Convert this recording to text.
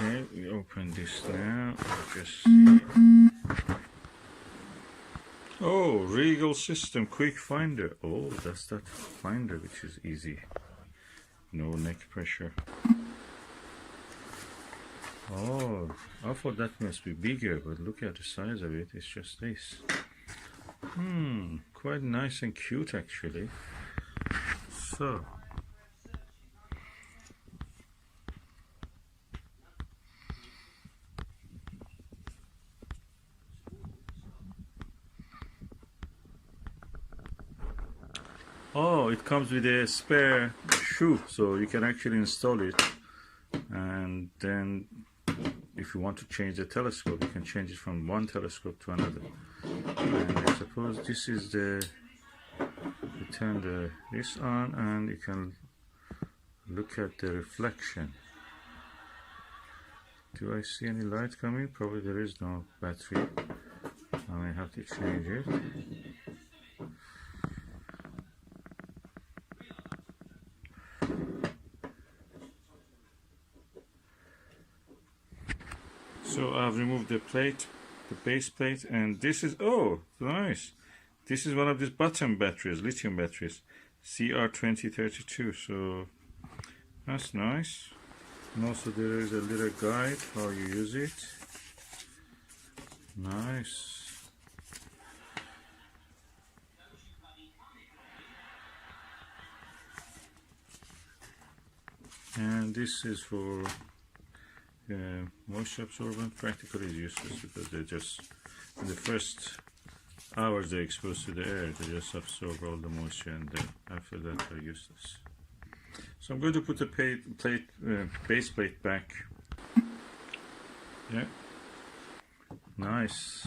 Okay, we open this now. Just see. Oh, Rigel system, QuikFinder. Oh, that's that finder which is easy. No neck pressure. Oh, I thought that must be bigger, but look at the size of it. It's just this. Quite nice and cute actually. So. Oh, it comes with a spare shoe, so you can actually install it, and then if you want to change the telescope, you can change it from one telescope to another. And I suppose this is the, you turn this on and you can look at the reflection. Do I see any light coming? Probably there is no battery. I may have to change it. So I've removed the plate, the base plate, and this is, oh, nice. This is one of these bottom batteries, lithium batteries, CR2032. So that's nice. And also there is a little guide how you use it. Nice. And this is for moisture absorbent. Practically is useless because they just, in the first hours they're exposed to the air, they just absorb all the moisture, and then after that they're useless. So I'm going to put the base plate back. Yeah, nice.